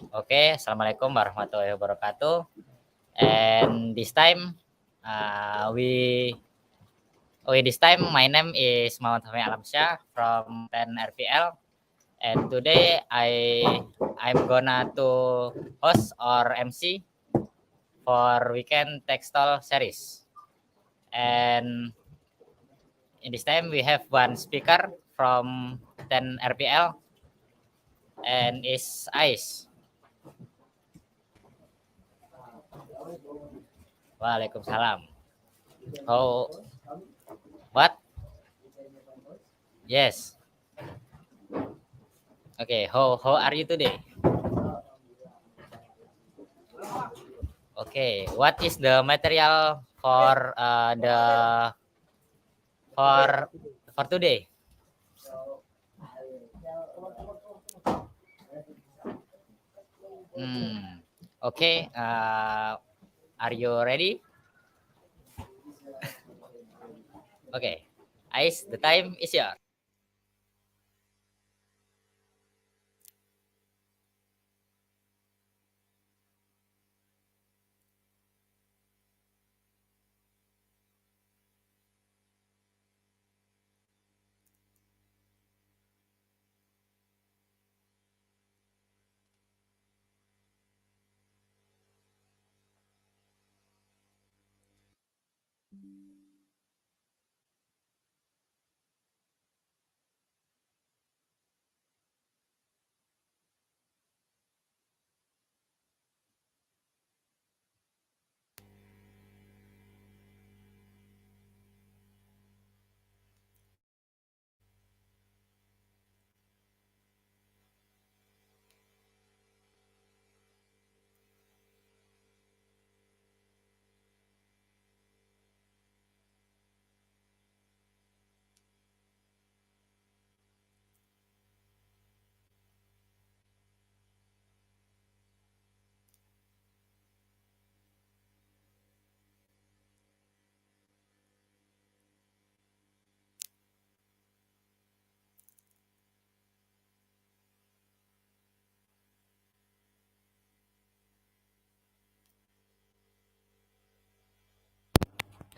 Okay, Assalamualaikum warahmatullahi wabarakatuh. And this time, my name is Fahmi Alamsyah from 10 RPL. And today I'm gonna to host or MC for weekend textile series. And in this time we have one speaker from 10 RPL and is Ais. Waalaikumsalam. How what? Yes. Okay, how are you today? Okay, what is the material for the for for today? Hmm. Okay. Are you ready? Okay. Ais, the time is yours.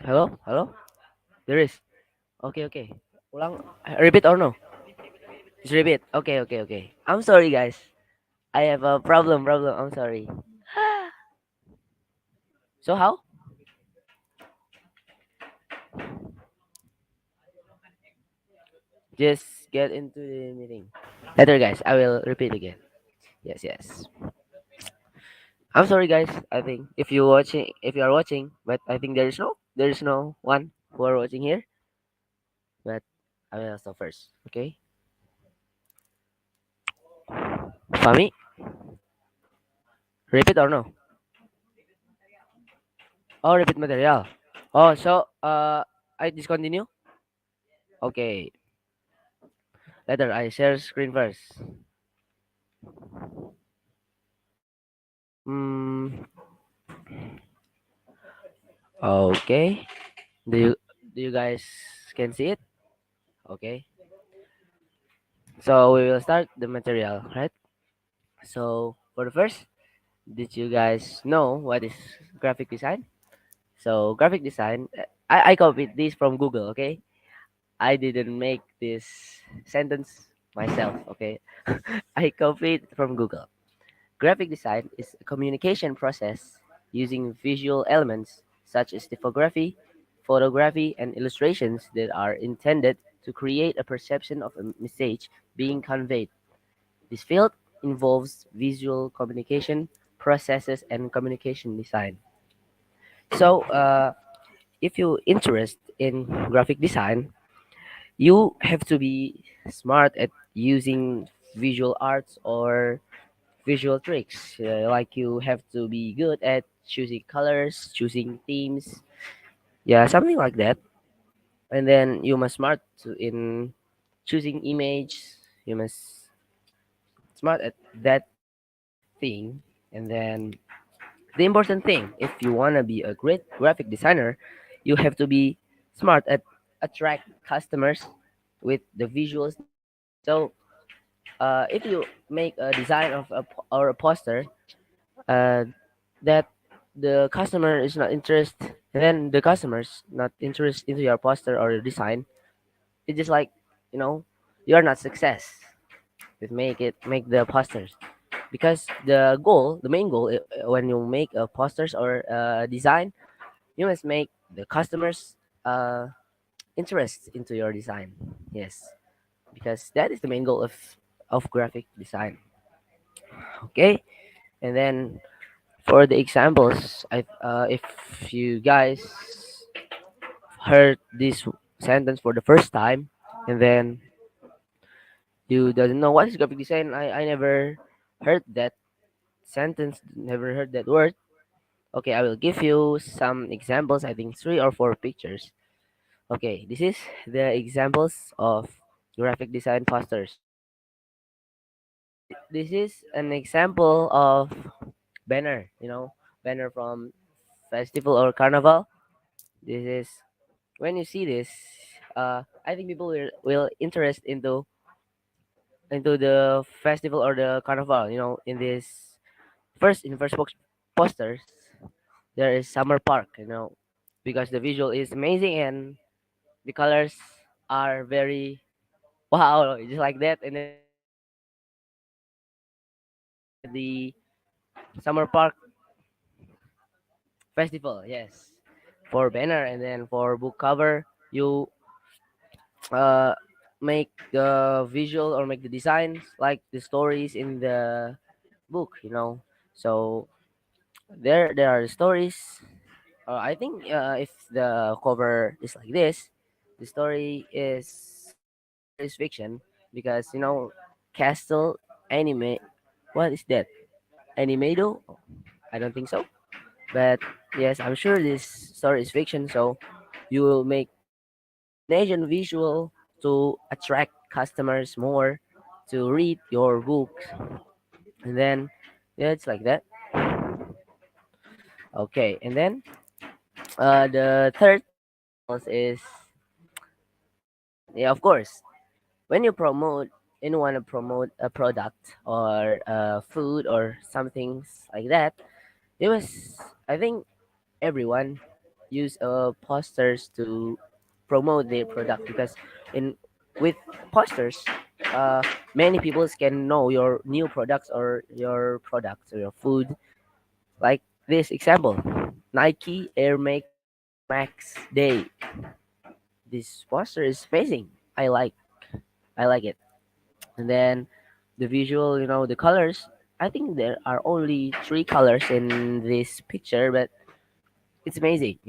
Hello? Hello? There is. Okay, okay. Ulang. Repeat or no? Just repeat. Okay, okay, okay. I'm sorry, guys. I have a problem. I'm sorry. So how? Just get into the meeting. Later, guys. I will repeat again. Yes, yes. I'm sorry, guys. I think if you are watching, but I think there is no one who are watching here. But I will stop first. Okay. Fami, repeat or no? Oh, repeat material. Oh, so I discontinue. Okay. Later, I share screen first. Hmm. Okay. Do you do you guys can see it? Okay. So we will start the material, right? So for the first, did you guys know what is graphic design? So graphic design, I copied this from Google. Okay. I didn't make this sentence myself. Okay. I copied from Google. Graphic design is a communication process using visual elements such as typography, photography, and illustrations that are intended to create a perception of a message being conveyed. This field involves visual communication processes and communication design. So, if you're interested in graphic design, you have to be smart at using visual arts or visual tricks. Like you have to be good at choosing colors, choosing themes, yeah, something like that. And then you must smart in choosing image. You must smart at that thing. And then the important thing, if you wanna be a great graphic designer, you have to be smart at attract customers with the visuals. So if you make a design of or a poster uh, that the customer is not interested, and then the customers not interested into your poster or your design, it's just like, you know, you are not success with make the posters, because the main goal, when you make posters or design, you must make the customers uh, interest into your design. Yes, because that is the main goal of graphic design. Okay, and then for the examples, if you guys heard this sentence for the first time, and then you doesn't know what is graphic design, I never heard that sentence, never heard that word. Okay, I will give you some examples. I think three or four pictures. Okay, this is the examples of graphic design posters. This is an example of banner, banner from festival or carnival. This is, when you see this, I think people will interest into the festival or the carnival. In this first posters, there is summer park. Because the visual is amazing and the colors are very wow, just like that. And then the summer park festival, yes, for banner, and then for book cover, you uh make the visual or make the designs like the stories in the book. So there are the stories. I think if the cover is like this, the story is fiction, because castle anime. What is that? Animado? I don't think so. But yes, I'm sure this story is fiction. So you will make imagination visual to attract customers more to read your books, and then yeah, it's like that. Okay, and then the third example is, yeah, of course, when you promote and want to promote a product or food or something like that, it was, I think, everyone use posters to promote their product, because in with posters, uh, many people can know your new products or your products or your food. Like this example, Nike Air Max Day. This poster is amazing. I like it. And then the visual, the colors. I think there are only three colors in this picture, but it's amazing.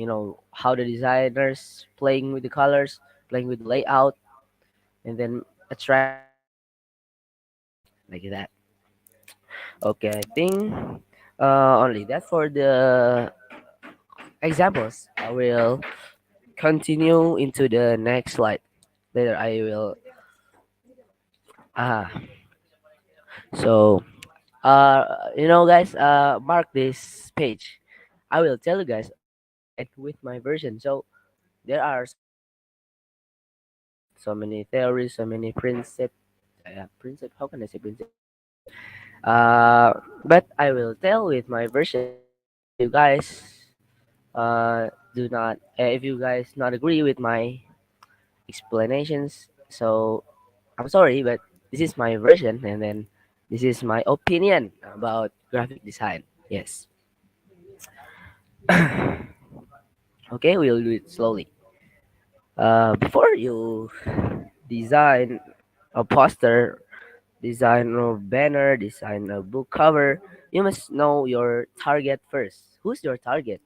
How the designers playing with the colors, playing with the layout, and then attract like that. Okay, I think only that for the examples. I will continue into the next slide. Later, I will. Ah, so guys, mark this page. I will tell you guys it with my version. So there are so many theories, so many principles. Principle. How can I say principle? But I will tell with my version. If you guys if you guys not agree with my explanations, so I'm sorry, but this is my version, and then this is my opinion about graphic design. Yes. Okay, we'll do it slowly. Before you design a poster, design a banner, design a book cover, you must know your target first. Who's your target?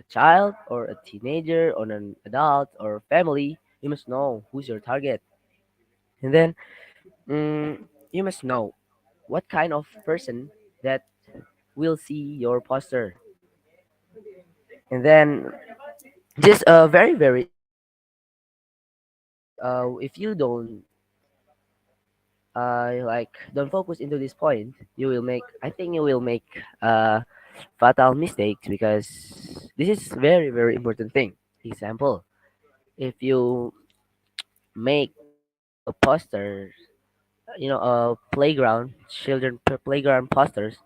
A child or a teenager or an adult or family? You must know who's your target. And then you must know what kind of person that will see your poster. And then just very, very important, because if you don't focus into this point, I think you will make uh fatal mistakes, because this is very, very important thing. Example, if you make a poster playground, playground posters,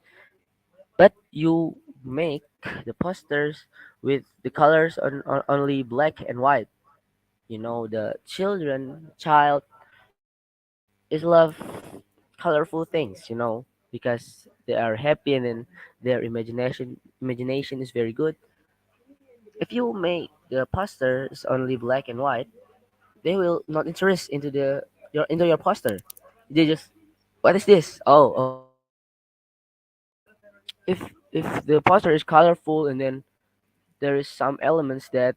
but you make the posters with the colors only black and white. The child is love colorful things, because they are happy, and then their imagination is very good. If you make the posters only black and white, they will not interest into your poster. They just, what is this? Oh, okay. If the poster is colorful, and then there is some elements that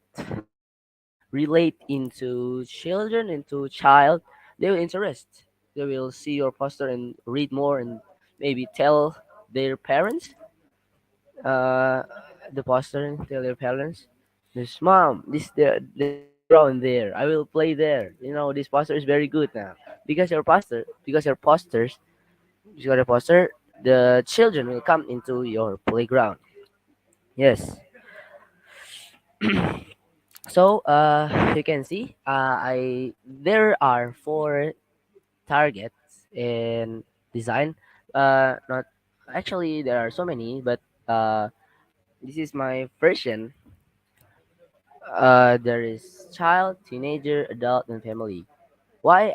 relate into children, into child, they will interest. They will see your poster and read more, and maybe tell their parents uh the poster, and tell their parents, this mom, there's a playground there, I will play there. This poster is very good now, because your posters, you got a poster, the children will come into your playground. Yes. So you can see, I there are four targets in design. Not actually, there are so many, but this is my version. There is child, teenager, adult, and family. Why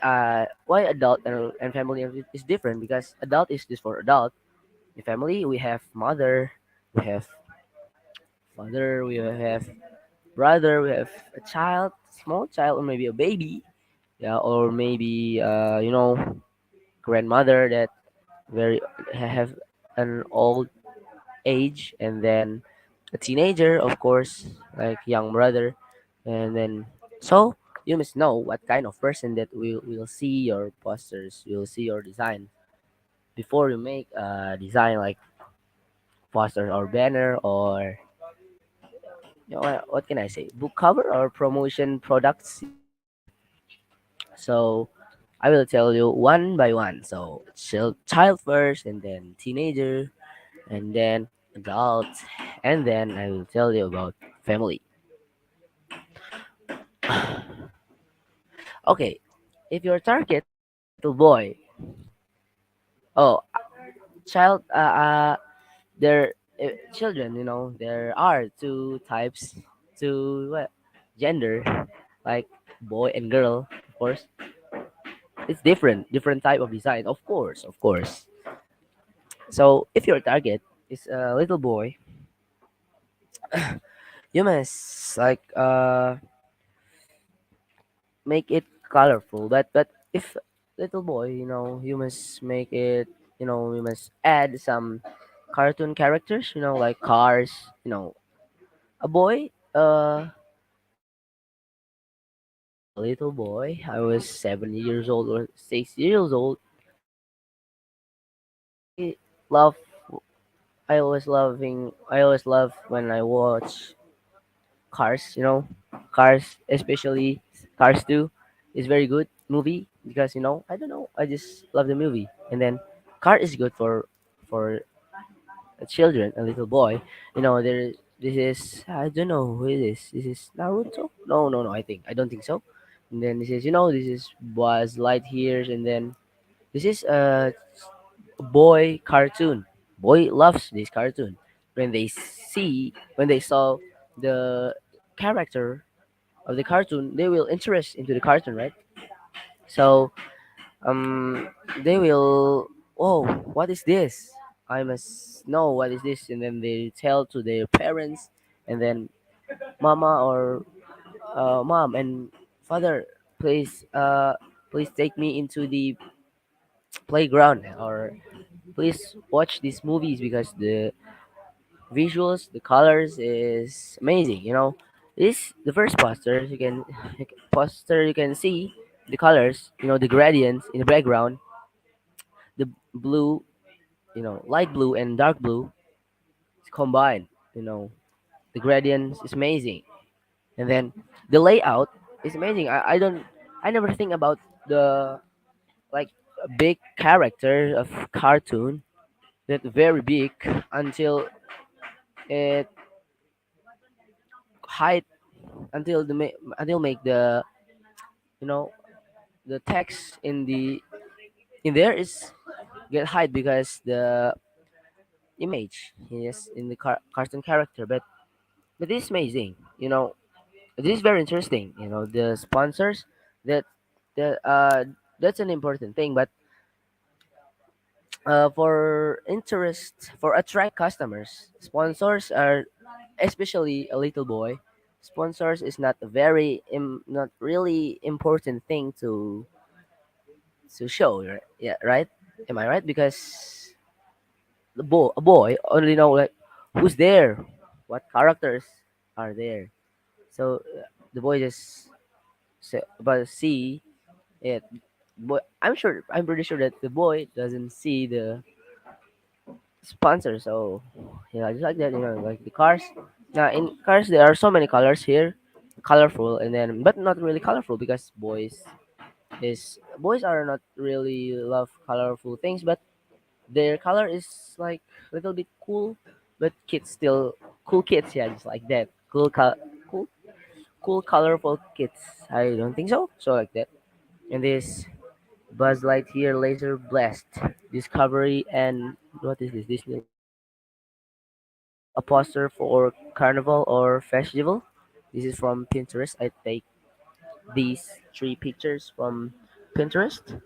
adult and family is different? Because adult is just for adult. In family, we have mother, we have father, we have brother, we have a child, small child, or maybe a baby, yeah, or maybe grandmother that very have an old age, and then a teenager, of course, like young brother, and then, so you must know what kind of person that will see your posters, will see your design before you make a design like poster or banner, or what can I say, book cover or promotion products. So I will tell you one by one. So child first, and then teenager, and then adult, and then I will tell you about family. Okay, if your target is a little boy, oh, child, there, children, there are two types, two what, gender, like boy and girl, of course. It's different type of design, of course. So if your target is a little boy, you must like make it colorful. But if little boy, you must make it. You must add some cartoon characters. Like cars. A boy. When I was a little boy, I was 7 years old or 6 years old. I love. I always love when I watch Cars. Cars, especially Cars 2, is very good movie, because I don't know, I just love the movie. And then Car is good for children, a little boy. There, this is, I don't know who it is. This is Naruto. No, no, no. I don't think so. And then this is, this is Buzz Lightyear, and then this is a boy cartoon. Boy loves this cartoon. When they saw the character of the cartoon, they will interest into the cartoon, right? So um, they will, oh, what is this? I must know what is this, and then they tell to their parents, and then mama or mom and father, please, please take me into the playground, or please watch these movies, because the visuals, the colors is amazing. This the first poster you can see the colors. The gradients in the background, the blue, light blue and dark blue is combined. You know, the gradients is amazing, and then the layout is amazing. I never think about the, like, a big character of cartoon that very big, until it height, until make the, you know the text in the in there is get hide because the image is in the cartoon character, but it's amazing. This is very interesting. The sponsors that that that's an important thing, but for interest for attract customers, sponsors are, especially a little boy, sponsors is not a very not really important thing to show, right? Yeah, right. Am I right? Because a boy only know like who's there, what characters are there. So the boy just but see it. Boy, I'm pretty sure that the boy doesn't see the sponsor. So just like that, like the cars. Now in cars there are so many colors here, colorful, and then but not really colorful because boys are not really love colorful things, but their color is like a little bit cool, but kids still cool kids, yeah, just like that. Cool, cool, colorful kids. I don't think so. So like that. And this Buzz Lightyear Laser Blast Discovery and what is this? Disneyland. A poster for carnival or festival. This is from Pinterest. I take these three pictures from Pinterest.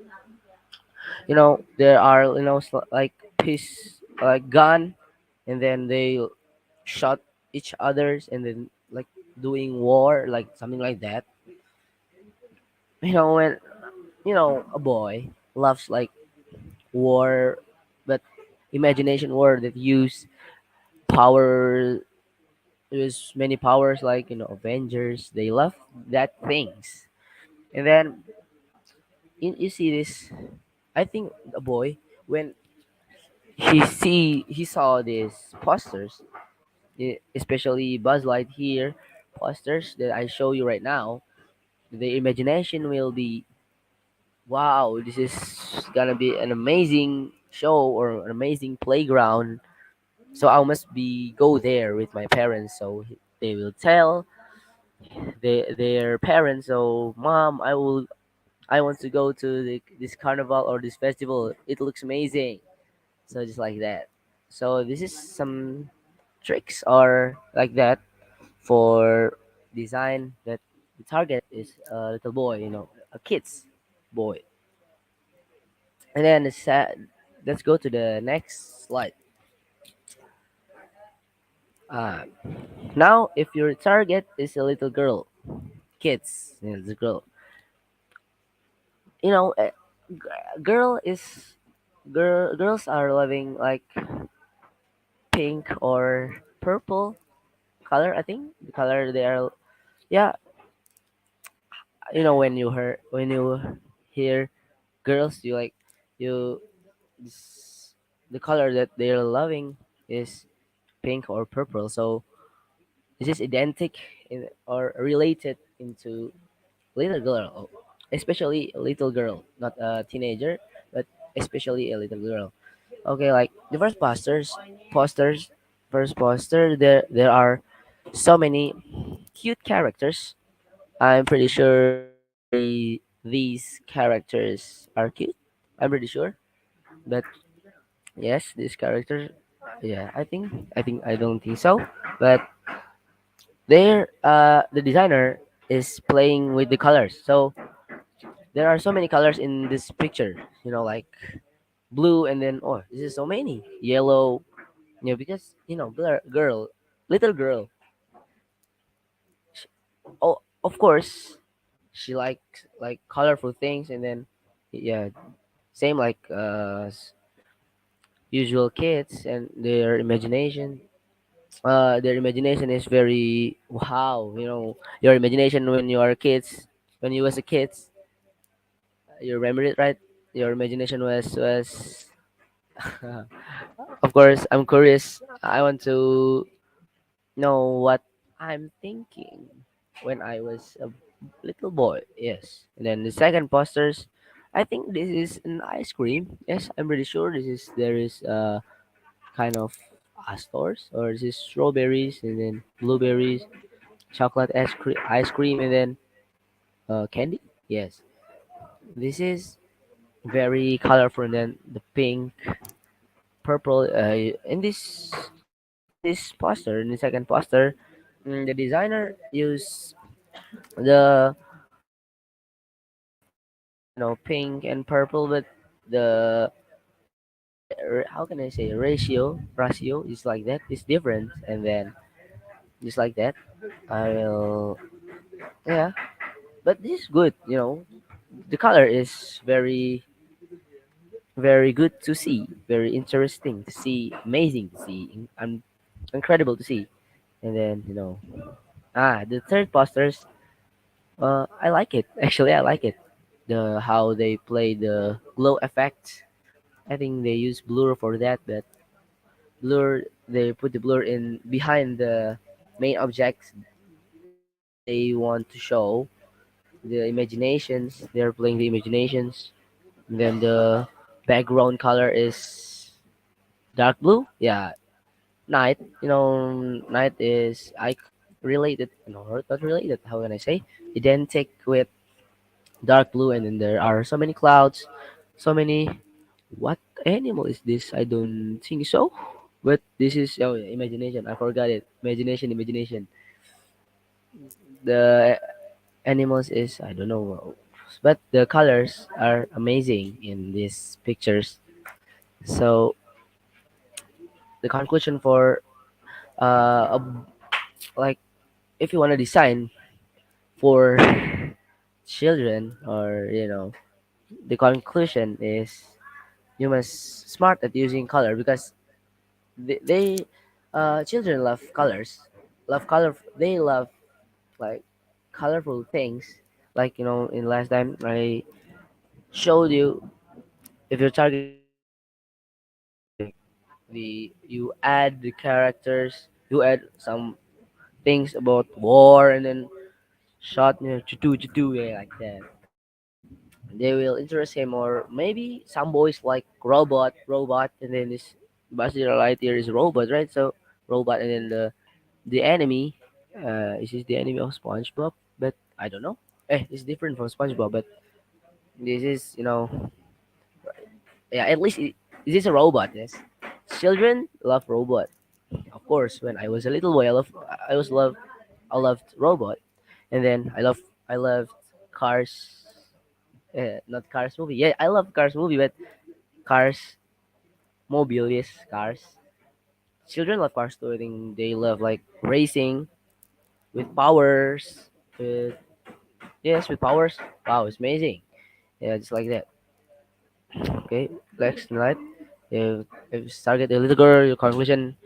There are like piece like gun, and then they shot each others, and then like doing war, like something like that. When a boy loves like war, but imagination war that power use many powers, like Avengers. They love that things, and then you see this. I think a boy when he saw these posters, especially Buzz Lightyear posters that I show you right now. The imagination will be, wow, this is gonna be an amazing show or an amazing playground. So I must be go there with my parents. So they will tell their parents, so mom, I want to go to this carnival or this festival. It looks amazing. So just like that. So this is some tricks or like that for design that the target is a little boy, a kid's boy. And then let's go to the next slide. Uh, Now, if your target is a little girl, kids, the girl, you know, uh, girl is girls are loving like pink or purple color. I think the color they are. Yeah, when you hear girls, you like you this, the color that they're loving is pink or purple. So this is identic or related into little girl, especially a little girl, not a teenager, but especially a little girl. Okay, like the posters, first poster. There are so many cute characters. I'm pretty sure these characters are cute. I'm pretty sure, but yes, these characters. Yeah, I think I don't think so, but the designer is playing with the colors. So there are so many colors in this picture. Like blue, and then this is so many yellow. Because little girl. Oh, of course, she likes like colorful things, and then yeah, same like usual kids and their imagination is very wow. Your imagination when you are kids, when you was a kid, you remember it, right? Your imagination was of course, I'm curious. I want to know what I'm thinking when I was a little boy. Yes. And then the second posters, I think this is an ice cream. Yes, I'm pretty sure there is kind of stores, or this is strawberries, and then blueberries, chocolate ice cream, and then candy. Yes. This is very colorful, and then the pink, purple. In this poster, in the second poster, the designer used the pink and purple, but the how can I say ratio is like that. It's different, and then just like that, I will yeah. But this is good. The color is very good to see, very interesting to see, amazing to see, incredible to see. And then the third posters, I like it. Actually, I like it. The how they play the glow effect. I think they use blur for that, but blur they put the blur in behind the main objects because they want to show the imaginations. They're playing the imaginations. And then the background color is dark blue. Yeah, night. Night is related. No, not related. How can I say? Identic with dark blue, and then there are so many clouds, so many. What animal is this? I don't think so. But this is yeah, imagination. I forgot it. Imagination. The animals is I don't know, but the colors are amazing in these pictures. So the conclusion for like if you want to design for children, or the conclusion is you must smart at using color, because they children love colors, love color. They love like colorful things. Like in last time I showed you, if your target is like you add the characters, you add some things about war, and then shot chutu yeah, like that. They will interest him, or maybe some boys like robot, and then this Buzzer Lightyear is robot, right? So robot, and then the enemy, is this the enemy of SpongeBob? But I don't know. It's different from SpongeBob, but this is yeah, at least this is a robot. Yes, children love robot. Of course, when I was a little boy, I loved robot, and then I loved Cars. Not Cars movie. Yeah, I love Cars movie, but Cars mobile, yes, Cars. Children love cars too. I think they love like racing with powers. With yes, with powers. Wow, it's amazing. Yeah, just like that. Okay, next night. If you target a little girl, your conclusion,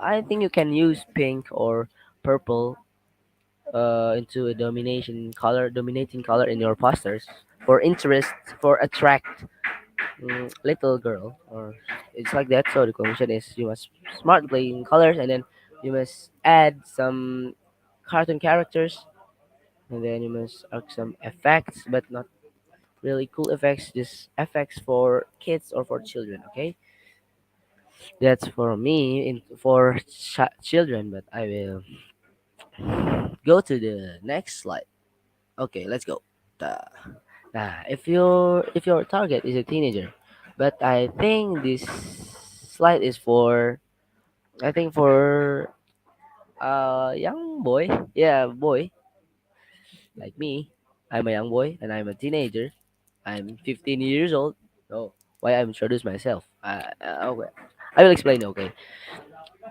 I think you can use pink or purple into a dominating color in your posters for interest, for attract little girl, or it's like that. So the conclusion is you must smart playing colors, and then you must add some cartoon characters, and then you must add some effects, but not really cool effects, just effects for kids or for children. Okay, that's for me for children. But I will go to the next slide. Okay, let's go. Uh, if your target is a teenager, but I think this slide is for for a young boy. Yeah, boy like me. I'm a young boy and I'm a teenager. I'm 15 years old. So why I introduce myself? Okay. I will explain. Okay,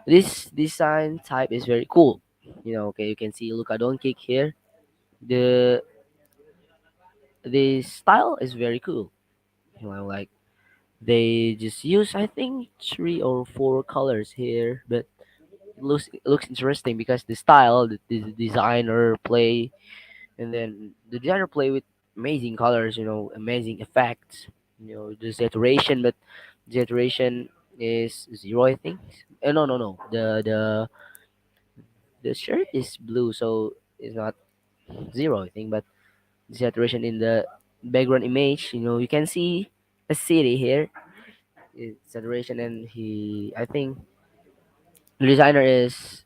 this design type is very cool. Okay, you can see Luka Doncic here. The the style is very cool. Like they just use I think 3 or 4 colors here, but it looks interesting because the style, the designer play, and then the designer play with amazing colors, amazing effects, the saturation, but the saturation is zero, I think. No, no, no. The shirt is blue, so it's not zero, I think. But the saturation in the background image, you can see a city here. It's saturation, and I think the designer is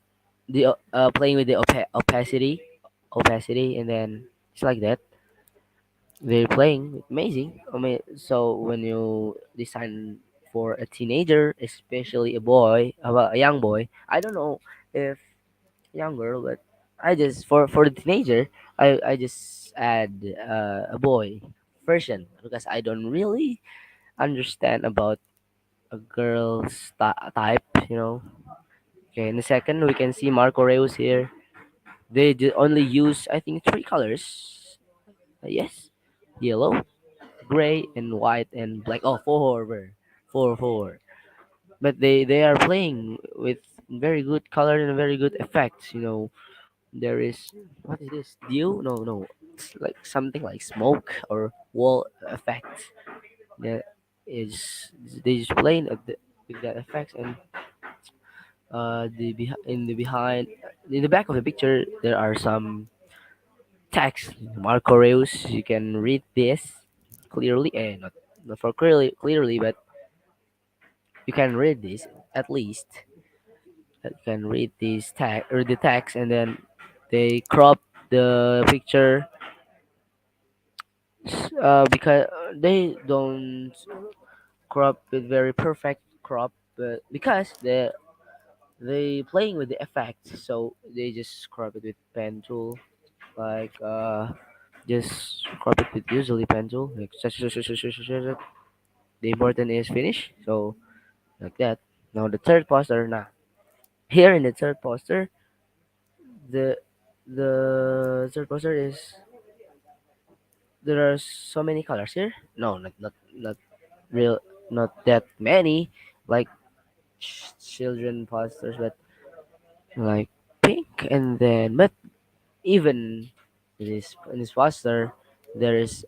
playing with the opacity, and then it's like that. they're playing amazing. I mean, so when you design for a teenager, especially a boy, well, a young boy, I don't know if young girl, but I just for the teenager, I just add a boy version because I don't really understand about a girl's type, you know. Okay, in the second we can see Marco Reus here. They only use I think three colors. Yes, yellow, gray, and white and black. Oh, four. But they are playing with very good color and very good effects. You know, there is what is this? Dew? No, it's like something like smoke or wall effect. That is they just playing with that effects and in the behind in the back of the picture there are some text Marco Reus. You can read this clearly and not for clearly, but you can read this at least. You can read this tag or the text, and then they crop the picture because they don't crop with very perfect crop, but because they playing with the effect, so they just crop it with pen tool, like just crop it with usually pen tool. Like, the important is finish, so like that. Now the third poster. Now here in the third poster, the the third poster is there are so many colors here. No, not real, not that many. Like children posters, but like pink, and then but even in this poster there is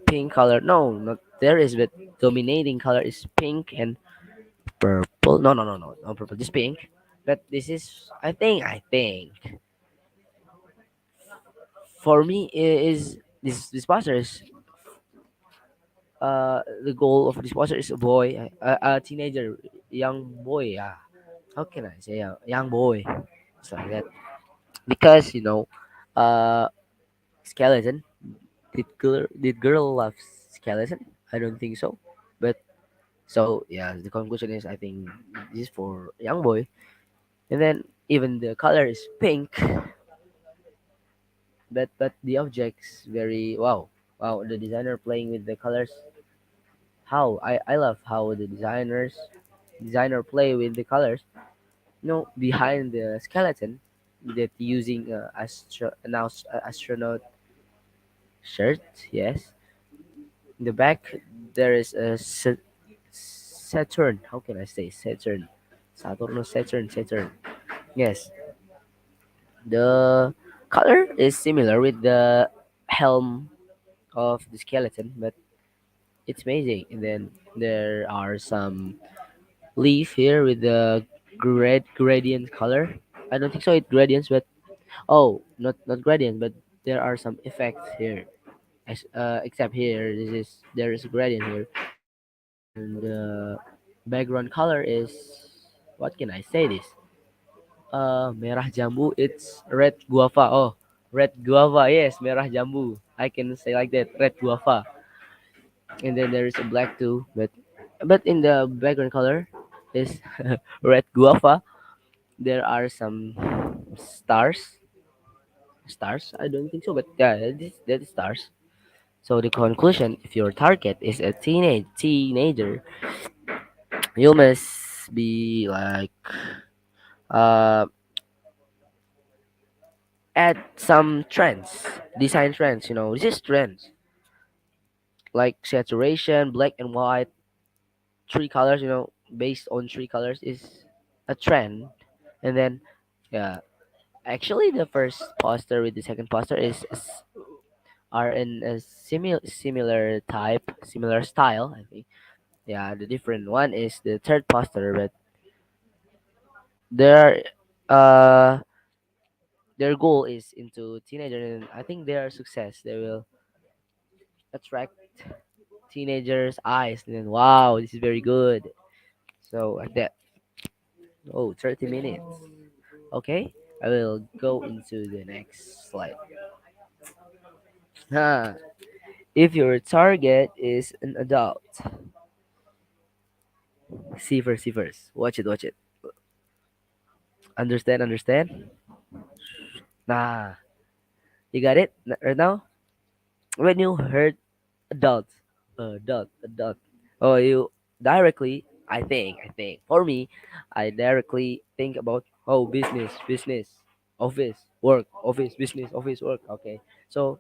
pink color. No, not there is, but dominating color is pink and purple. No purple, just pink. But this is I think for me is this poster is the goal of this poster is a boy, a teenager, young boy. How can I say a young boy? It's like that because you know, uh, skeleton. Did girl love skeleton? I don't think so. But so yeah, the conclusion is I think this is for young boy. And then even the color is pink, but the objects very wow. The designer playing with the colors. How I love how the designer play with the colors. You know, behind the skeleton that using astronaut shirt. Yes, in the back there is a Saturn. How can I say Saturn? Saturn, no, Saturn. Yes, the color is similar with the helm of the skeleton, but it's amazing. And then there are some leaf here with the gradient color. I don't think so. It gradients, but oh, not gradient, but there are some effects here. Except here, there is a gradient here, and the background color is what can I say this? Merah jambu. It's red guava. Oh, red guava. Yes, merah jambu. I can say like that. Red guava. And then there is a black too, but in the background color is red guava. There are some stars. Stars? I don't think so, but yeah, that is stars. So the conclusion: if your target is a teenager, you must be like uh add some trends, design trends. You know, this is trends like saturation, black and white, three colors. You know, based on three colors is a trend, and then yeah. Actually, the first poster with the second poster are in a similar type, similar style. I think. Yeah, the different one is the third poster, but their uh their goal is into teenager, and I think they are success. They will attract teenagers' eyes, and then wow, this is very good. So like that. Oh, 30 minutes. Okay, I will go into the next slide. Huh. If your target is an adult, see first. Watch it, watch it. Understand, understand. Nah, you got it right now. When you heard adult, adult. Oh, you directly. I think. For me, I directly think about business, office, business, office, work. Okay, so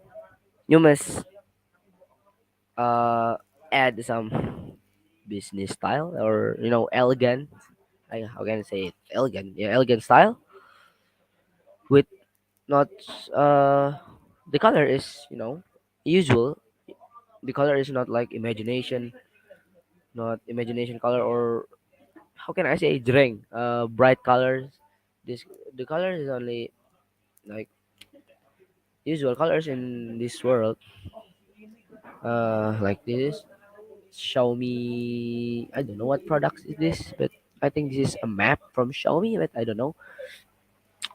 you must uh add some business style or elegant. How can I say it? Elegant, yeah, elegant style with not the color is usual. The color is not like imagination, not imagination color, or how can I say drink bright colors. This The color is only like usual colors in this world, like this Xiaomi. I don't know what products is this, but I think this is a map from Xiaomi, but I don't know.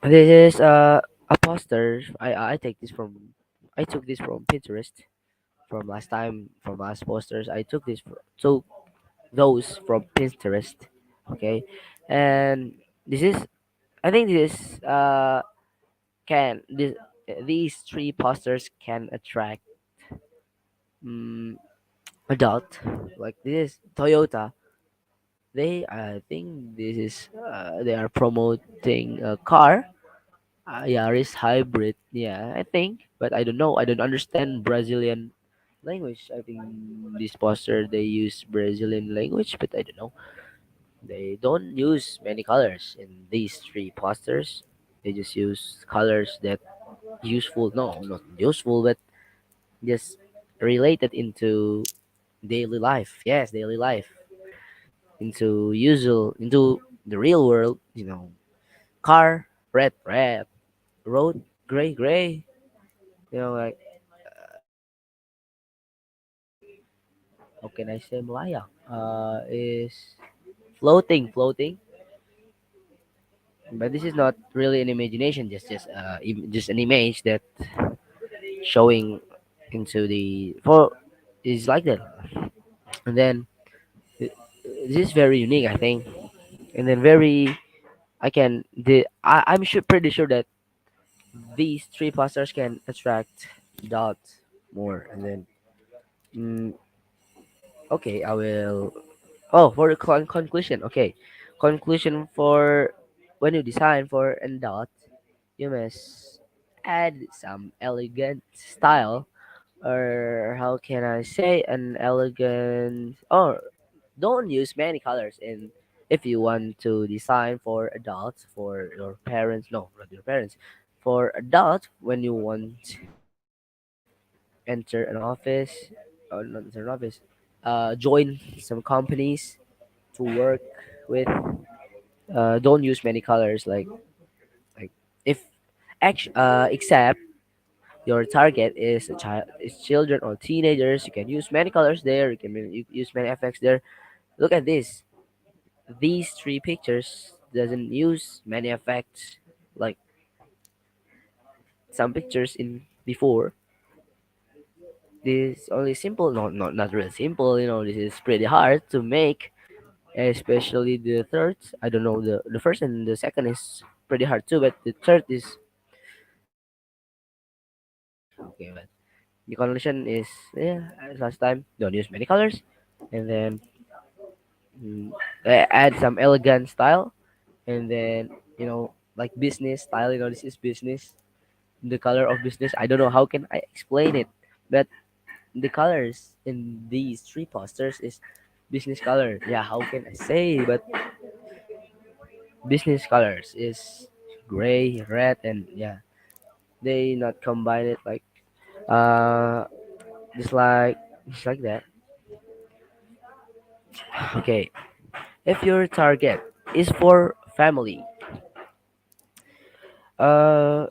This is a poster. I take this from I took this from Pinterest from last time, from last posters. I took those from Pinterest. Okay, and this is I think this can this these three posters can attract um, adult, like this Toyota. I think this is they are promoting a car, Yaris hybrid. Yeah, I think, but I don't know. I don't understand Brazilian language. I think this poster they use Brazilian language, but I don't know. They don't use many colors in these three posters. They just use colors that useful. No, not useful, but just related into daily life. Yes, daily life, into the real world. Car, red, road, gray. Like how can I say Malaya? Is floating. But this is not really an imagination, just an image that showing into the for is like that. And then this is very unique, I think. And then very I'm sure pretty sure that these three posters can attract dots more. And then mm, okay, I will. Oh, for the conclusion. Okay, conclusion for when you design for a dot, you must add some elegant style, or how can I say an elegant, or don't use many colors in if you want to design for adults, for your parents, no, not your parents, for adults when you want to enter an office, or not enter an office, join some companies to work with. Don't use many colors, like if except your target is a child, is children or teenagers, you can use many colors there. You use many effects there. Look at this. These three pictures doesn't use many effects like some pictures in before. This only simple, no, not really simple. This is pretty hard to make, especially the third. I don't know, the first and the second is pretty hard too, but the third is okay. But the conclusion is, yeah, as last time, don't use many colors, and then mm, add some elegant style, and then like business style. This is business. The color of business. I don't know how can I explain it, but the colors in these three posters is business color. Yeah, how can I say? But business colors is gray, red, and yeah, they not combine it like uh just like just like that. Okay, if your target is for family, uh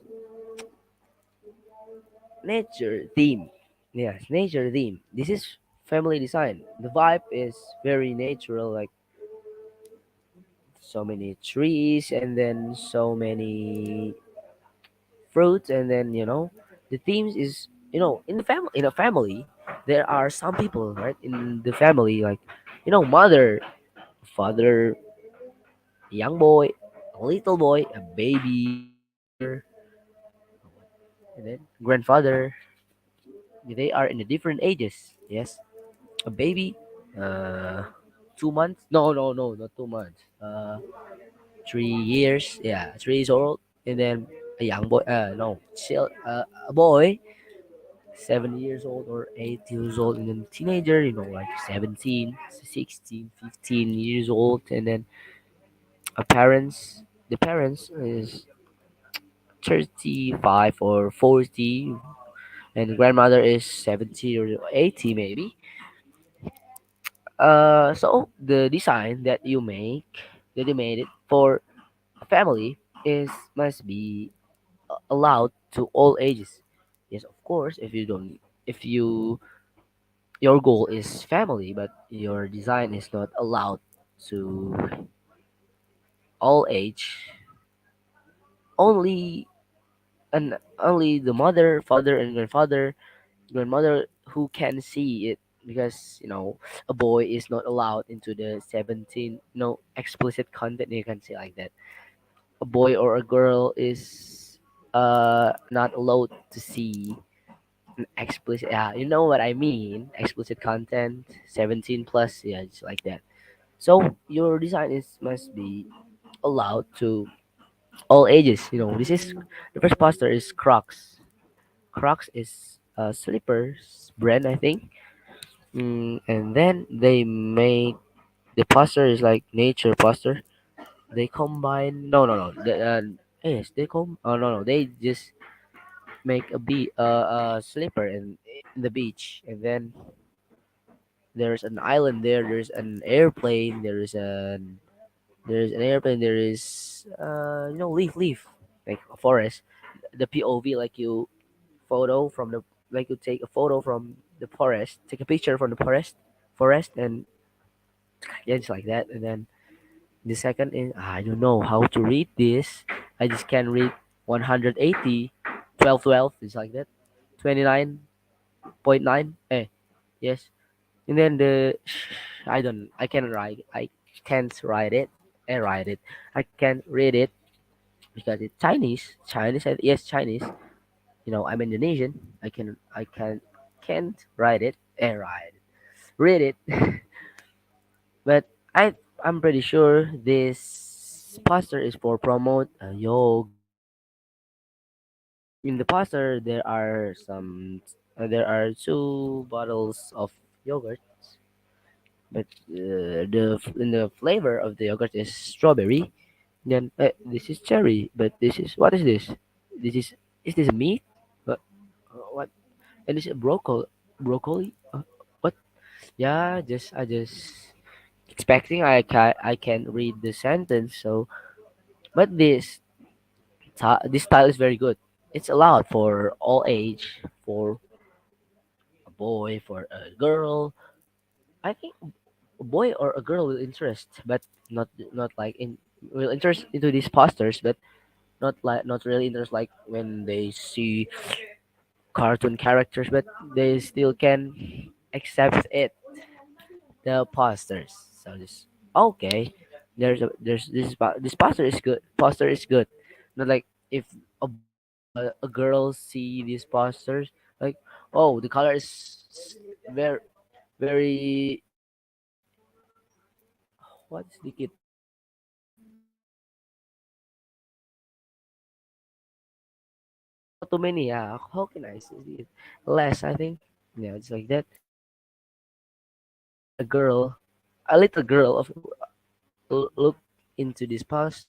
nature theme. Yes, nature theme. This is family design. The vibe is very natural, like so many trees and then so many fruits, and then the themes is in a family there are some people, right, in the family, like, mother, father, a young boy, a little boy, a baby, mother, and then grandfather. They are in the different ages. Yes, a baby, uh, 2 months. No, no, no, not 2 months. 3 years. Yeah, 3 years old, and then a young boy. No, a boy, 7 years old or 8 years old, and then teenager. Like 17, 16, 15 years old, and then a parents. The parents is 35 or 40, and grandmother is 70 or 80 maybe. So the design that you made it for a family is must be allowed to all ages. Yes, of course. If your goal is family, but your design is not allowed to all age, only only the mother, father, and grandmother who can see it, because a boy is not allowed into the 17, explicit content, you can say like that. A boy or a girl is not allowed to see an explicit, yeah, you know what I mean, explicit content, 17 plus, yeah, just like that. So your design is must be allowed to all ages. This is the first poster is Crocs. Crocs is a slippers brand, I think. And then they make the poster is like nature poster. They combine, no, no, no. Yes, they oh, no, no. They just make a slipper in the beach, and then there's an island there. There's an airplane. There's an airplane. There is leaf like a forest. The POV, like you photo from the like you take a photo from the forest, take a picture from the forest, and yeah, just like that. And then the second is, I don't know how to read this. I just can read 180, 12, 12. It's like that. 29.9. Yes. And then I can write. I can't write it. I write it. I can't read it because it's Chinese. Chinese. Yes, Chinese. I'm Indonesian. I can't write it. I write it. Read it. But I'm pretty sure this poster is for promote yogurt. In the poster, there are two bottles of yogurt, but the flavor of the yogurt is strawberry. Then this is cherry, but this is what is this? This is this meat? What? What? And this is broccoli. Broccoli? What? Yeah, I just expecting I can read the sentence. So, but this style is very good. It's allowed for all age, for a boy, for a girl. I think a boy or a girl will interest, but not like in will interest into these posters, but not really interest like when they see cartoon characters, but they still can accept it, the posters. So just okay. There's this poster is good. Poster is good. Not like if a girl see these posters, like, oh, the color is very very what's dikit. Not too many. Yeah, how can I say it? Less, I think. Yeah, it's like that. A girl, a little girl of look into this poster,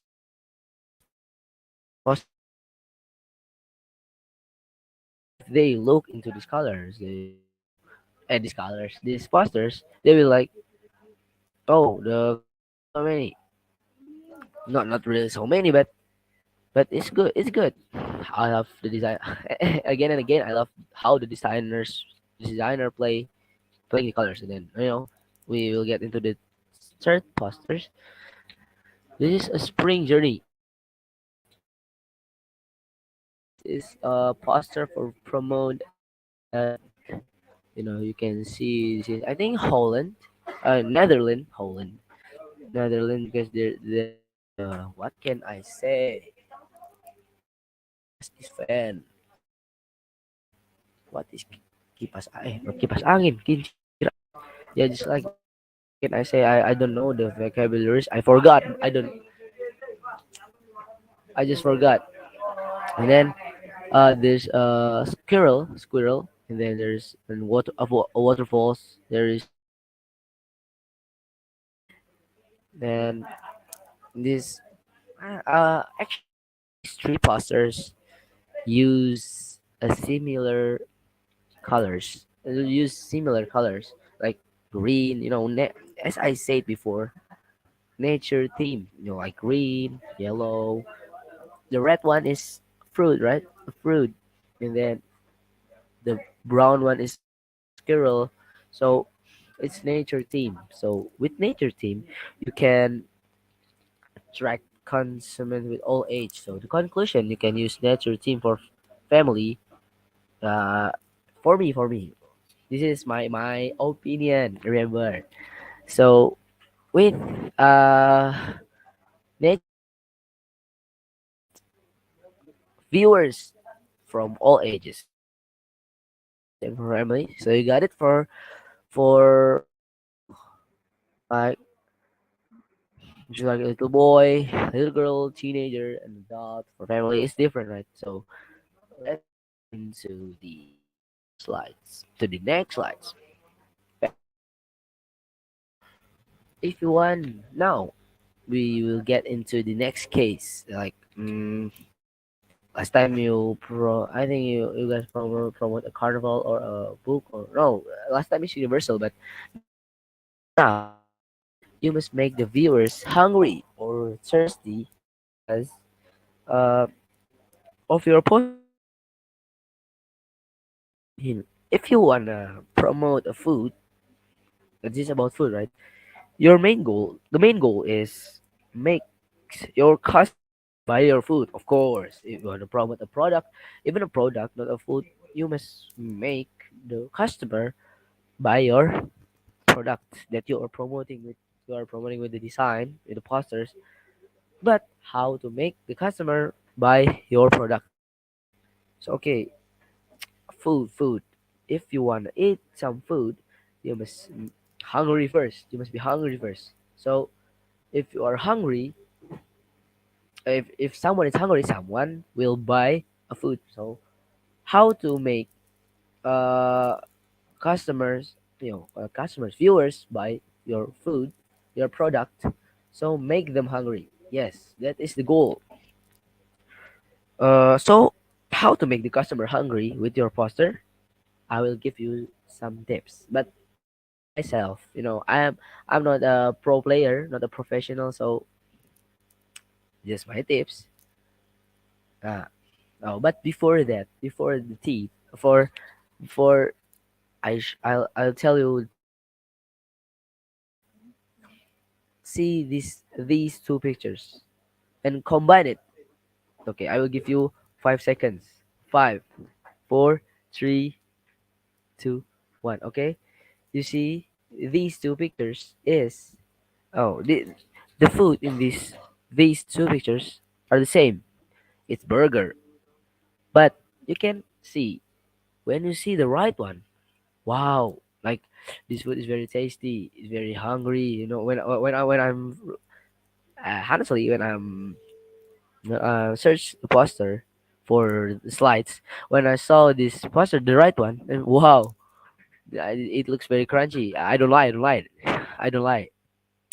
if they look into these colors, these posters, they will like, oh, the colors are so many. Not really so many, but it's good. It's good. I love the design. Again and again, I love how the designer playing the colors, and then we will get into the third posters. This is a spring journey. This is a poster for promote You can see this is, I think, Holland, Netherlands, because there's what can I say? There's this fan. What is not kipas angin, kincir. Yeah, just like that. What can I say? I don't know the vocabularies. I forgot. I just forgot. And then there's squirrel, and then there's waterfalls. There is then this actually these three posters use a similar colors like green. As I said before, nature theme. Like green, yellow. The red one is fruit, right? A fruit, and then the brown one is squirrel. So it's nature theme. So with nature theme, you can attract consumers with all age. So the conclusion, you can use nature theme for family. Uh, for me, this is my opinion. Remember, so with nature theme, you can attract viewers from all ages. For kids and for family. So you got it for like just like a little boy, little girl, teenager, and adult. For family, it's different, right? So let's get into the slides. To the next slides. Family. So if you want now, we will get into the next case. Like last time I think you guys promote a carnival or a book or no. Last time is Universal, but now you must make the viewers hungry or thirsty because uh, of your poster. If you wanna promote a food, this is about food, right? The main goal is make your customer buy your food. Of course, if you wanna promote a product, even a product, not a food, you must make the customer buy your product that you are promoting with. You are promoting with the design, with the posters. But how to make the customer buy your product? So okay, food. If you want to eat some food, you must hungry first. You must be hungry first. So if you are hungry, if someone is hungry, someone will buy a food. So how to make uh customers, viewers buy your food, your product. So make them hungry. Yes, that is the goal. So how to make the customer hungry with your poster? I will give you some tips, but for myself, I'm not a pro player, not a professional, so just my tips. Uh, oh, but before that, before the tip, before I'll tell you tips. See these two pictures and combine it. Okay, I will give you 5 seconds. Five, four, three, two, one. Okay, you see these two pictures is oh the food in these two pictures are the same. It's burger, but you can see when you see the right one. Wow, like this food is very tasty. It's very hungry. When I'm honestly when I'm search the poster for the slides. When I saw this poster, the right one, and wow, it looks very crunchy. I don't lie. I don't lie. I don't lie.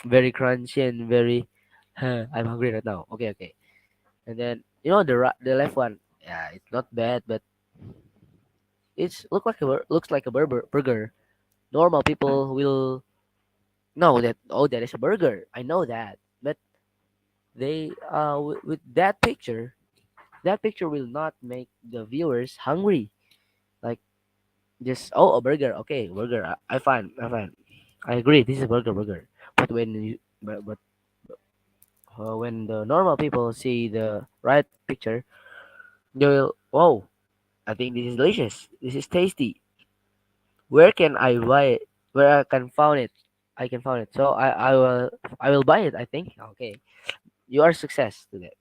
Very crunchy and very. I'm hungry right now. Okay, okay. And then the left one. Yeah, it's not bad, but looks like a burger. Normal people will know that, oh, that is a burger. I know that, but they with that picture will not make the viewers hungry. Like just, oh, a burger. Okay, burger. I find. I agree. This is a burger. But when the normal people see the right picture, they will. Whoa! I think this is delicious. This is tasty. Where can I buy it? Where I can found it? I can found it. So I will buy it. I think. Okay, you are success to that.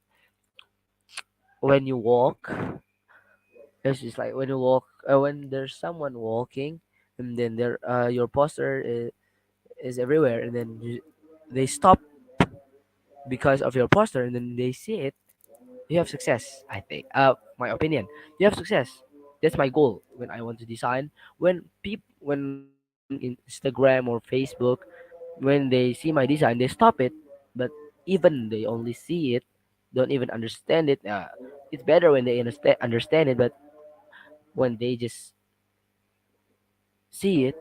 When you walk, it's just like when you walk. When there's someone walking, and then your poster is everywhere, and then they stop because of your poster, and then they see it. You have success. I think. My opinion. You have success. That's my goal when I want to design. When in Instagram or Facebook, when they see my design, they stop it. But even they only see it, don't even understand it. It's better when they understand it, but when they just see it,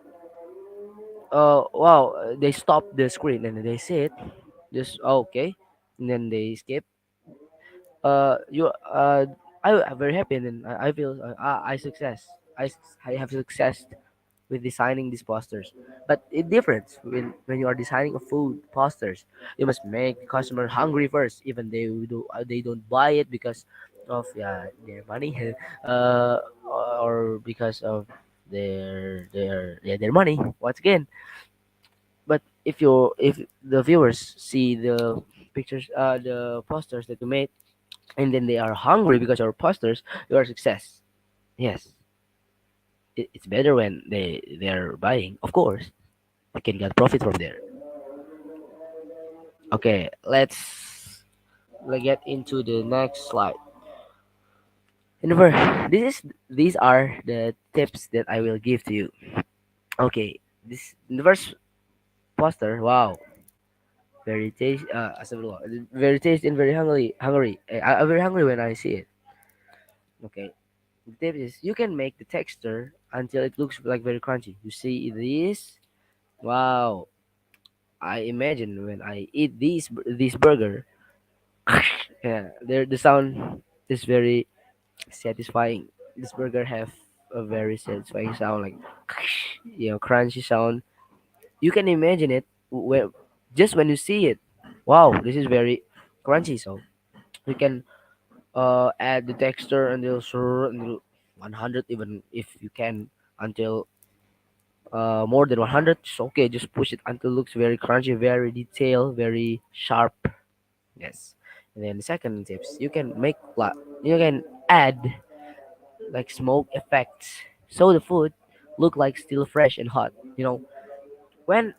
wow, they stop the screen and they see it. Just okay, and then they skip. You I'm very happy, and then I feel I success. I have success with designing these posters. But it different when you are designing a food posters. You must make the customer hungry first, even they don't buy it because of their money, uh, or because of their money. Once again, but if the viewers see the pictures, the posters that you made, and then they are hungry because of posters, you are success. Yes, it's better when they're buying. Of course, they can get profit from there. Okay, let's get into the next slide. Remember, these are the tips that I will give to you. Okay, this the first poster. Wow, very tasty. Astagfirullah, very tasty and very hungry. Hungry. I'm very hungry when I see it. Okay, the tip is you can make the texture until it looks like very crunchy. You see this? Wow, I imagine when I eat this burger, yeah, the sound is very satisfying. This burger have a very satisfying sound, like crunchy sound. You can imagine it when just when you see it. Wow, this is very crunchy. So you can add the texture until 100, even if you can until more than 100. It's okay. Just push it until it looks very crunchy, very detailed, very sharp. Yes. And then the second tips, you can add like smoke effects so the food look like still fresh and hot. When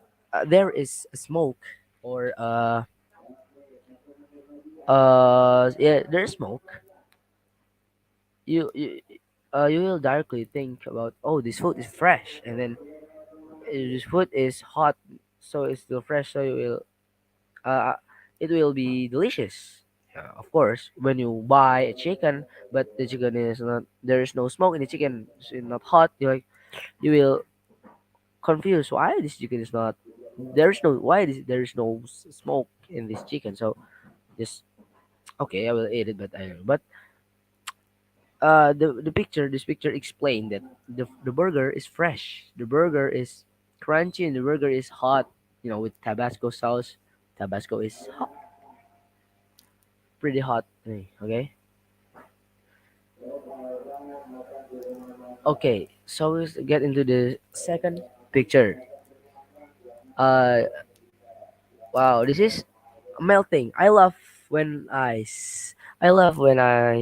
there is a smoke or yeah, there's smoke, you will directly think about, oh, this food is fresh, and then this food is hot, so it's still fresh, so uh, it will be delicious. Of course, when you buy a chicken, but the chicken is not, there is no smoke in the chicken, it's not hot. You will confuse why this chicken is not. There is no smoke in this chicken. So just okay, I will eat it, but this picture explained that the burger is fresh, the burger is crunchy, and the burger is hot. With Tabasco sauce. Tabasco is hot, pretty hot. Okay. Okay, so let's get into the second picture. Uh, wow, this is melting. I love when I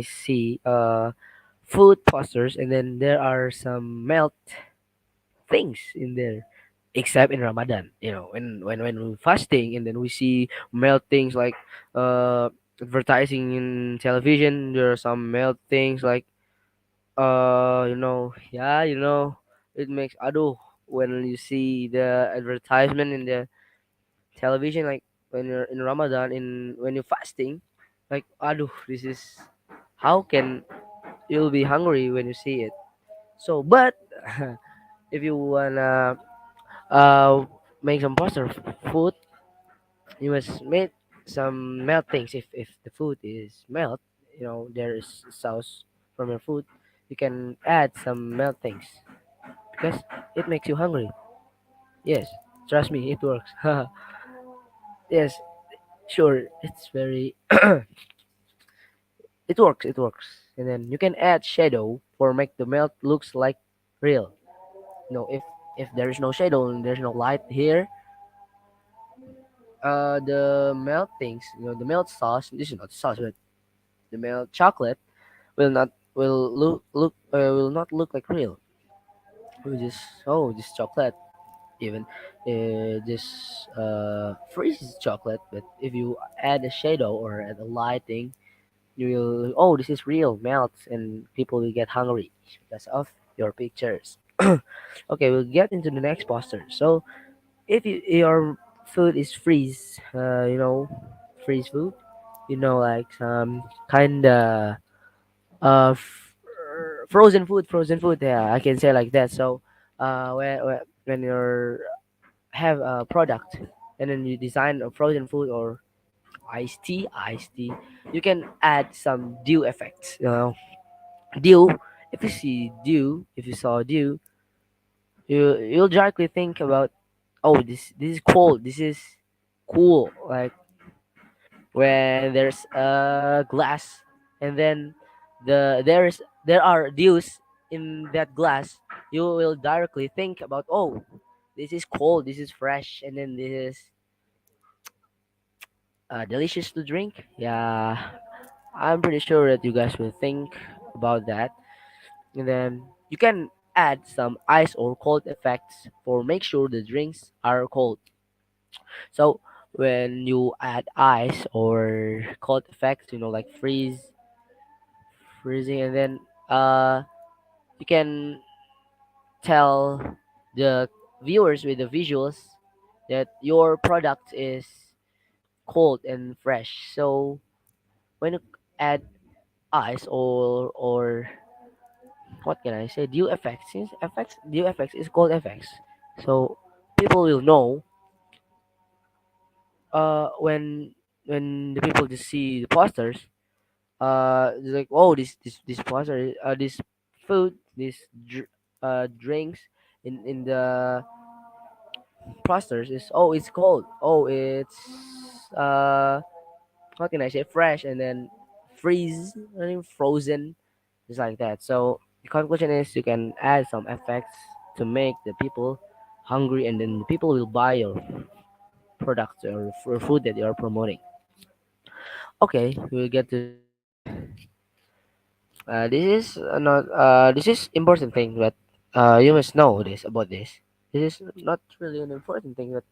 see food posters, and then there are some melt things in there. Except in Ramadan, when we're fasting, and then we see melt things like advertising in television. There are some melt things like yeah, it makes aduh when you see the advertisement in the television, like when you're in Ramadan, in when you're fasting, like aduh, this is how can you'll be hungry when you see it. So, but if you wanna uh make some poster food, you must make some melt things. If the food is melt, there is sauce from your food, you can add some melt things because it makes you hungry. Yes, trust me, it works. Yes, sure, it's very it works. And then you can add shadow for make the melt looks like real. If If there is no shadow and there's no light here, the melt things, the melt sauce. This is not sauce, but the melt chocolate will not look like real. We just this chocolate even this freeze chocolate, but if you add a shadow or add a lighting, you will this is real melts and people will get hungry because of your pictures. Okay, we'll get into the next poster. So if your food is freeze, freeze food, like some kind of frozen food, yeah, I can say like that. So when you're have a product and then you design a frozen food or iced tea, you can add some dew effects. Dew. If you saw dew, you'll directly think about, this is cold. This is cool. Like when there's a glass and then there are dews in that glass, you will directly think about, this is cold. This is fresh, and then this is delicious to drink. Yeah, I'm pretty sure that you guys will think about that. And then you can add some ice or cold effects for make sure the drinks are cold. So when you add ice or cold effects, like freezing, and then you can tell the viewers with the visuals that your product is cold and fresh. So when you add ice or what can I say, dew effects, since effects dew effects is cold effects, so people will know when the people just see the posters, it's like, this poster, this food, drinks in the posters is, it's cold, it's what can I say, fresh, and then frozen, just like that. So the conclusion is you can add some effects to make the people hungry, and then the people will buy your product or food that you are promoting. Okay, we'll get to the next. This is important thing, but you must know this about this. This is not really an important thing, but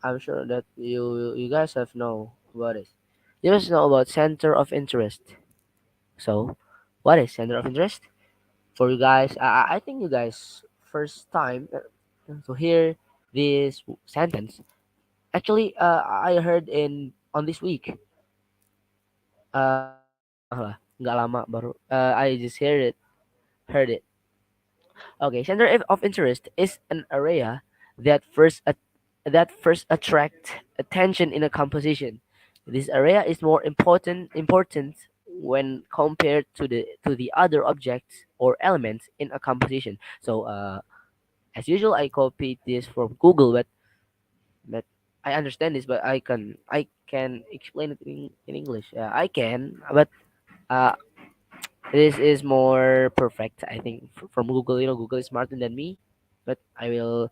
I'm sure that you guys have know about it. You must know about center of interest. So, what is center of interest? For you guys, I think you guys first time to hear this sentence. Actually, I heard in on this week. Nggak lama lah, nggak lama baru. I just heard it. Okay, center of interest is an area that first attract attention in a composition. This area is more important when compared to the other objects or elements in a composition. So, as usual, I copied this from Google, but I understand this, but I can explain it in English. I can, but uh, this is more perfect, I think, from Google. Google is smarter than me, but I will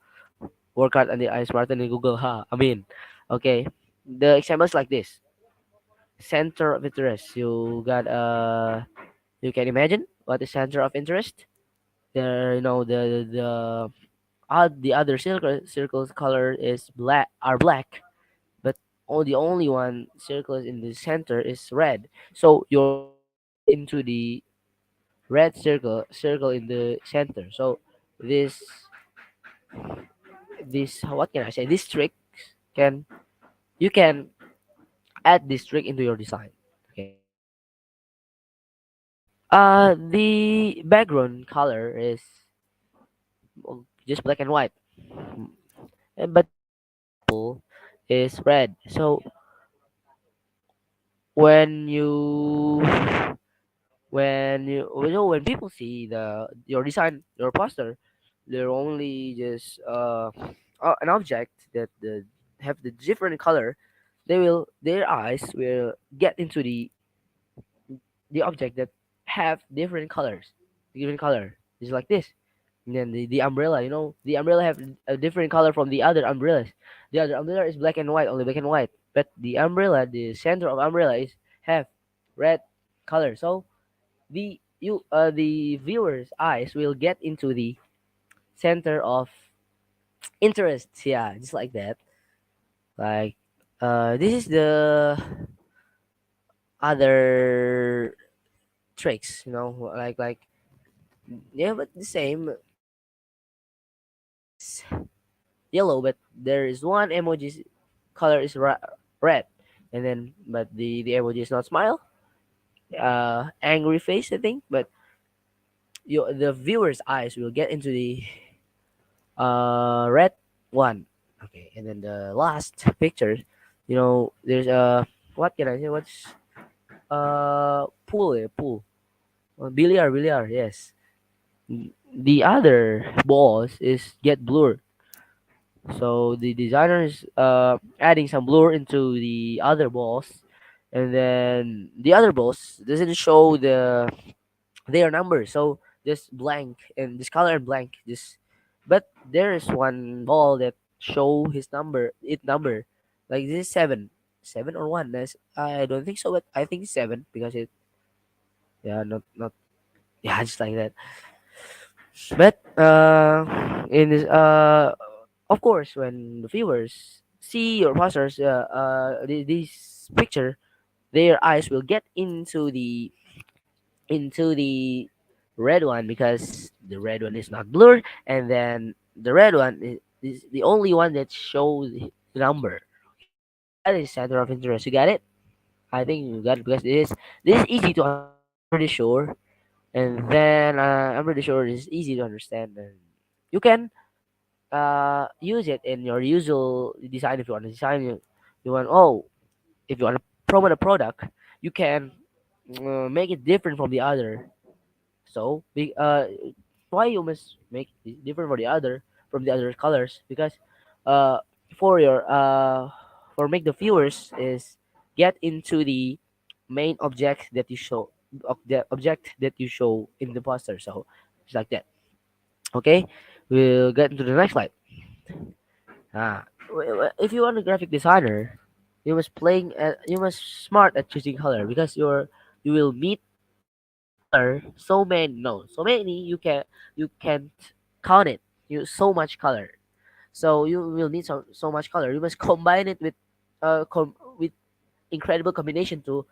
work hard on the I smarter than Google. I mean, okay. The examples like this: center of interest. You can imagine what is center of interest. There, the other circles color is black, but the only one circle in the center is red. So your food will get into the red circle in the center. So this what can I say? This trick can you can add this trick into your design. Okay. The background color is just black and white. But the apple is red. So when you when people see your design, your poster, they're only just an object that have the different color. Their eyes will get into the object that have different colors, different color, just like this. And then the umbrella, the umbrella have a different color from the other umbrellas. The other umbrella is black and white, only black and white. But the umbrella, the center of umbrella is have red color. So the viewer's eyes will get into the center of interest. Yeah, just like that. Like this is the other tricks, like yeah, but the same. The emoji is yellow, but there is one emoji's color is red, and then but the emoji is not smile, angry face, I think. But the viewer's eyes will get into the red one. Okay, and then the last picture, there's what can I say? What's pool, pool, billiard. Yes, the other balls is get blurred. So the designer is adding some blur into the other balls, and then the other balls doesn't show their numbers, so just blank and this color and blank. Just but there is one ball that show his number, like this is seven or one. I don't think so, but I think it's seven because it yeah not yeah just like that. But in this of course, when the viewers see your posters, this picture, their eyes will get into the red one because the red one is not blurred, and then the red one is the only one that shows the number. That is center of interest. You got it? I think you got it because this is easy to understand. I'm pretty sure, and then I'm pretty sure it's easy to understand, and you can use it in your usual design. If you want to design, you want if you want to promote a product, you can make it different from the other. So why you must make it different from the other colors? Because uh for your for make the viewers is get into the main object that you show, the object that you show in the poster. So it's like that. Okay, we'll get into the next slide. If you want a graphic designer, you must smart at choosing color because you will meet color so many, no so many, you can't count it. You so much color, so you will need so much color. You must combine it with incredible combination to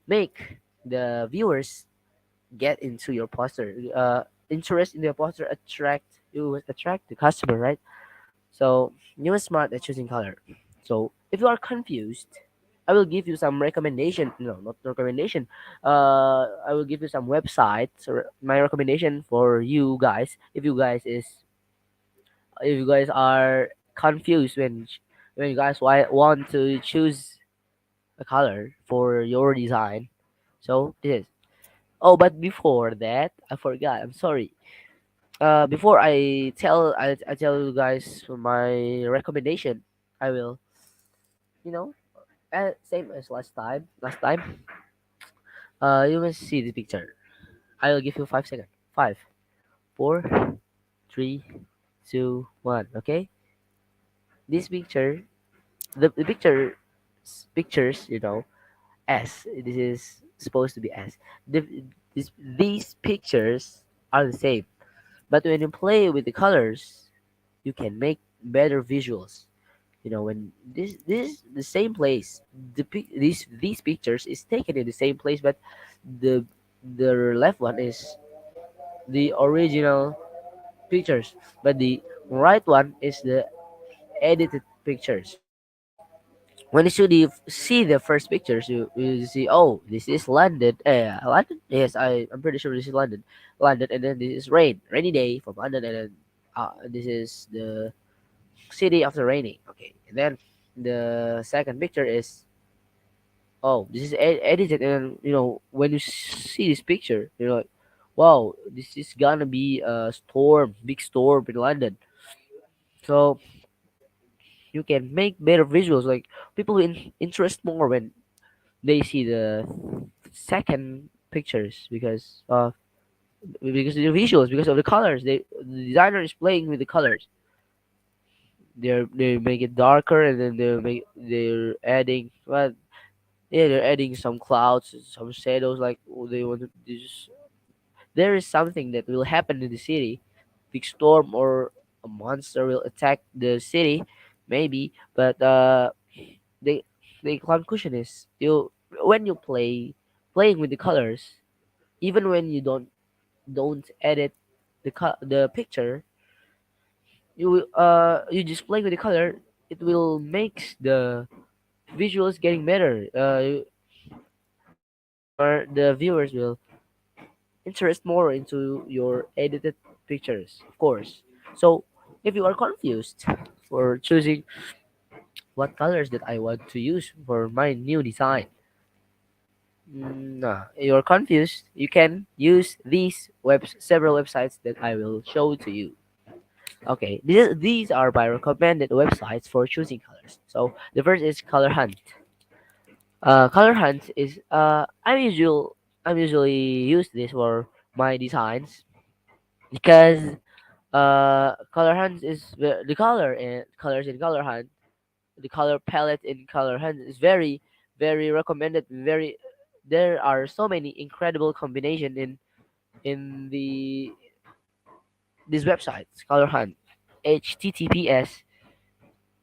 make the viewers get into your poster. Interest in your poster attract the customer, right? So you are smart at choosing color. So if you are confused, I will give you some recommendation. No, not recommendation. I will give you some websites or my recommendation for you guys. If you guys are confused when you guys want to choose a color for your design. So this is. Oh, but before that, I forgot. I'm sorry. Before I tell you guys my recommendation, I will, you know same as last time. You must see the picture. I will give you 5 seconds. Five, four, three, two, one. Okay, this picture, the pictures, S. This is supposed to be S. These pictures are the same, but when you play with the colors, you can make better visuals. When this the same place, these pictures is taken in the same place, but the the left one is the original pictures, but the right one is the edited pictures. When you see the first pictures, you see, oh, this is London. London, yes, I'm pretty sure this is London, and then this is rainy day from London, and then this is the city after raining. Okay, and then the second picture is, oh, this is edited, and when you see this picture, you're like, wow, this is gonna be a storm, big storm in London. So you can make better visuals. Like people will interest more when they see the second pictures because because of the visuals, because of the colors. The designer is playing with the colors. They make it darker, and then they're adding, well, yeah, they're adding some clouds, some shadows, like, they want to just, there is something that will happen in the city, big storm or a monster will attack the city, maybe. But the the conclusion is, you when you playing with the colors, even when you don't edit the picture, you just play with the color, it will makes the visuals getting better. The viewers will interest more into your edited pictures, of course. So if you are confused for choosing what colors that I want to use for my new design, nah, you're confused, you can use these several websites that I will show to you. Okay, these are my recommended websites for choosing colors. So the first is Color Hunt. Color Hunt is I'm usually use this for my designs, because Color Hunt is the colors in Color Hunt, the color palette in Color Hunt is very recommended. Very, there are so many incredible combination in these websites. Color Hunt, HTTPS.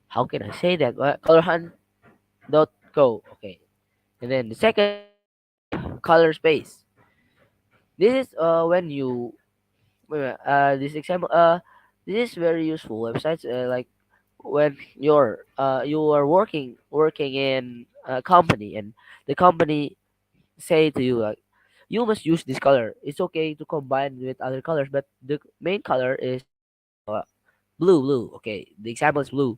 How can I say that? Colorhunt.co. Okay, and then the second is Color Space. This is when you this example this is very useful websites, like when you are working in a company, and the company say to you, like, you must use this color. It's okay to combine with other colors, but the main color is blue. Okay, the example is blue.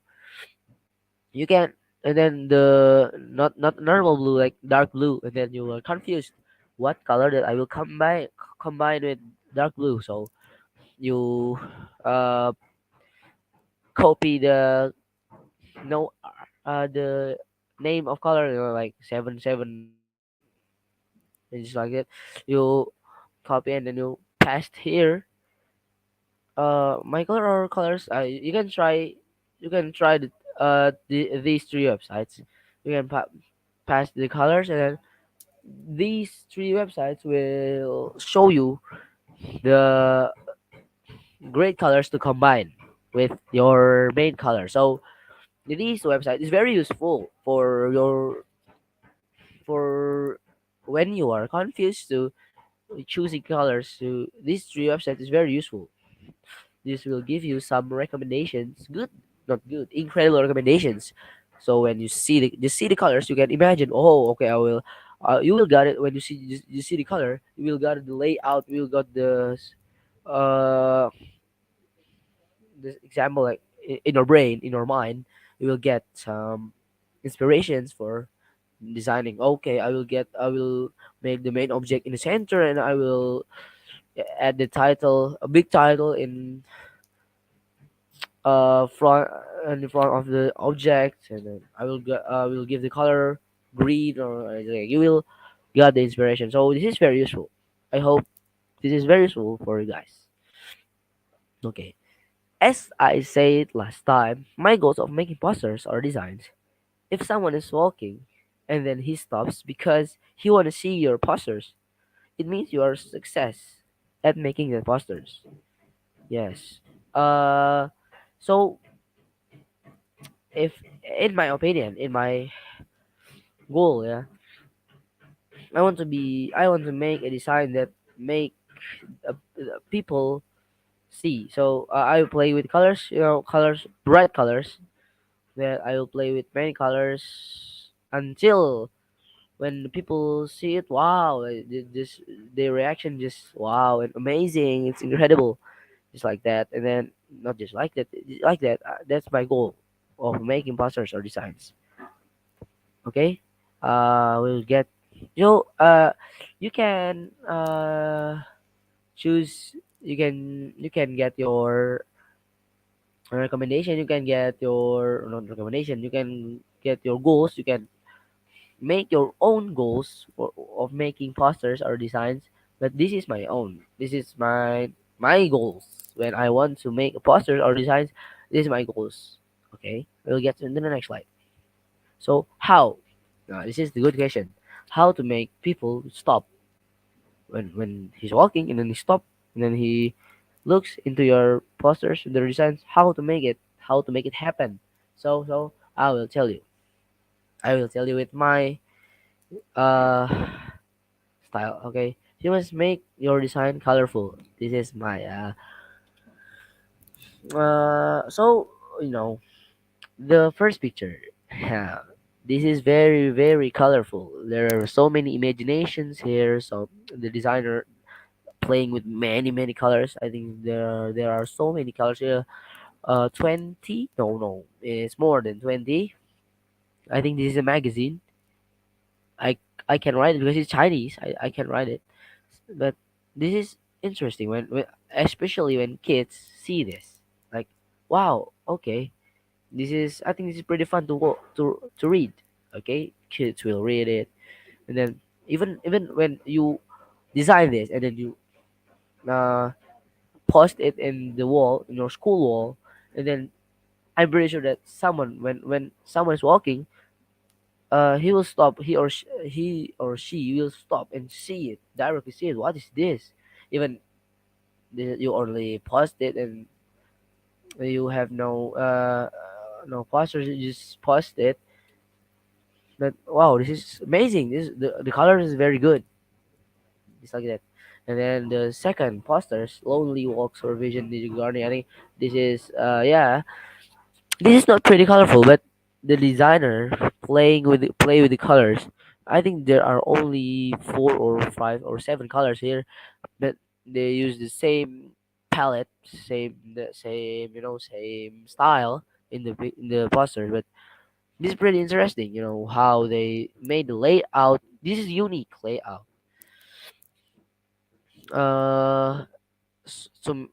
You can, and then the not normal blue, like dark blue, and then you are confused what color that I will combine with dark blue. So you uh copy no the name of color, like 779, and just like that, you copy and then you paste here my color or colors. You can try these three websites. You can pass the colors, and then these three websites will show you the great colors to combine with your main color. So this website is very useful for when you are confused to choosing colors. To these three websites is very useful. This will give you some recommendations, good, not good, incredible recommendations. So when you see the colors, you can imagine, oh, okay, I will. You will got it when you see the color. You will got the layout. You will got uh this example, like in your brain, in your mind. You will get some inspirations for designing. Okay, I will make the main object in the center, and I will add the title, a big title front in the front of the object, and then I will give the color green, or like, you will get the inspiration. So this is very useful. I hope this is very useful for you guys. Okay, as I said last time, my goals of making posters or designs. If someone is walking and then he stops because he want to see your posters, it means you are a success at making the posters. Yes. Uh, so if in my opinion, in my goal, yeah, I want to make a design that make people see. So I will play with colors, colors, bright colors. That I will play with many colors until when the people see it, wow, this their reaction just wow and amazing. It's incredible, just like that. And then not just like that. That's my goal of making posters or designs. Okay, we'll get you. You can choose. You can get your recommendation. You can get your not recommendation. You can get your goals. You can make your own goals of making posters or designs. But this is my own. This is my goals when I want to make posters or designs. This is my goals. Okay, we'll get to the next slide. So how? This is the good question. How to make people stop when he's walking and then he stop and then he looks into your posters, the designs. How to make it happen. So I will tell you. I will tell you with my uh style. Okay, you must make your design colorful. This is my so you know the first picture. Yeah, this is very very colorful. There are so many imaginations here. So the designer playing with many colors. I think there are so many colors here. 20? No, it's more than 20. I think this is a magazine. I I can write it because it's Chinese. I can write it, but this is interesting when especially when kids see this. Like, wow, okay, this is I think this is pretty fun to read. Okay, kids will read it, and then even when you design this and then you uh post it in the wall in your school wall, and then I'm pretty sure that someone when someone is walking, he will stop. He or she will stop and see it directly. See it. What is this? Even you only post it and you have no posters. You just post it. But wow, this is amazing. The color is very good. Just like that. And then the second posters, lonely walks or vision gardening. I think this is yeah. This is not pretty colorful, but the designer play with the colors. I think there are only 4 or 5 or 7 colors here, but they use the same palette, same same style in the poster. But this is pretty interesting. How they made the layout. This is unique layout. Uh, some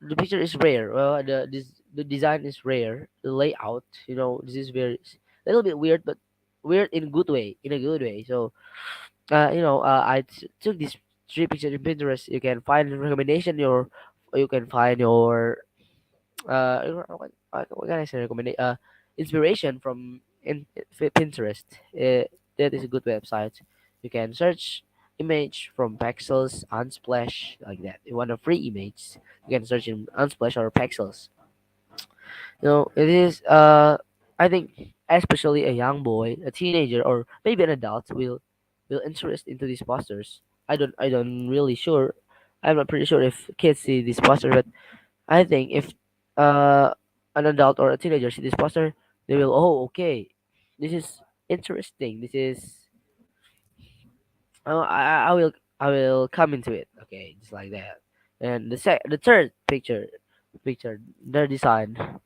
the picture is rare. Well, the design is rare. The layout, this is very a little bit weird, but weird in good way, in a good way. So, took these 3 pictures in Pinterest. You can find recommendation you can find your what can I say recommend inspiration from Pinterest. That is a good website. You can search image from Pexels, Unsplash, like that. You want a free image, you can search in Unsplash or Pexels. It is I think especially a young boy, a teenager, or maybe an adult will interest into these posters. I don't really sure. I'm not pretty sure if kids see this poster, but I think if uh, an adult or a teenager see this poster, they will, oh, okay, this is interesting. This is, I will come into it. Okay, just like that. And the third picture, their design.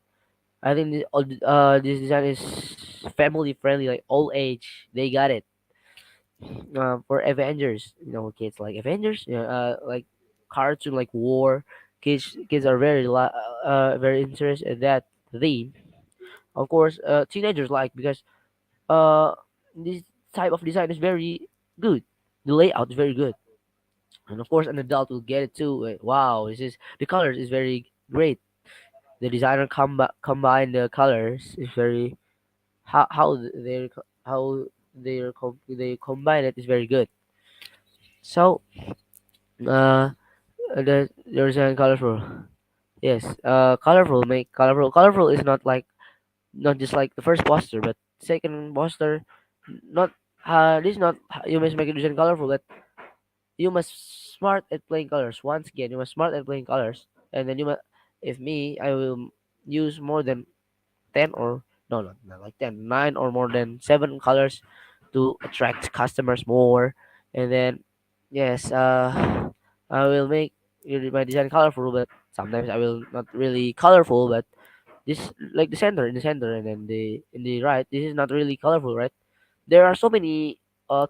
I think this design is family friendly, like old age. They got it. For Avengers, kids like Avengers, like cartoon like war. Kids are very interested in that theme. Of course, teenagers like because uh this type of design is very good. The layout is very good, and of course, an adult will get it too. Wow, this is the colors is very great. The designer combine the colors is very how they combine it is very good. So uh there's a colorful. Yes, colorful is not just like the first poster, but second poster. Not this is not you must make a design colorful, but you must smart at playing colors. Once again, you must smart at playing colors, and then you must. If me, I will use more than 10 or no, not like 10, 9 or more than 7 colors to attract customers more, and then yes, I will make my design colorful, but sometimes I will not really colorful, but this like the center in the center and then the in the right, this is not really colorful, right? There are so many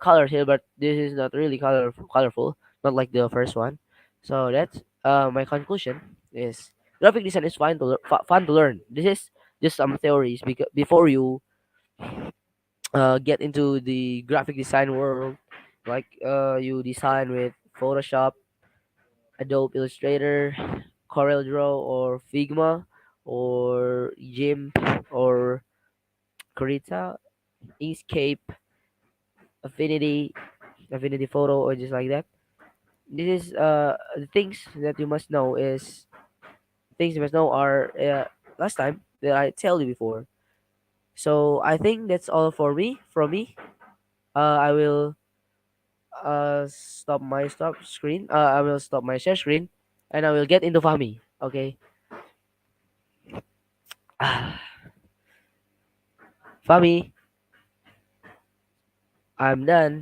colors here, but this is not really colorful, not like the first one. So that's my conclusion is graphic design is fun to learn. This is just some theories because before you get into the graphic design world, like you design with Photoshop, Adobe Illustrator, CorelDRAW, or Figma, or GIMP, or Krita, Inkscape, Affinity, Affinity Photo, or just like that. This is the things that you must know is things you must know are last time that I tell you before. So I think that's all for me. From me, I will stop screen. I will stop my share screen, and I will get into Fahmi. Okay, Fahmi, I'm done.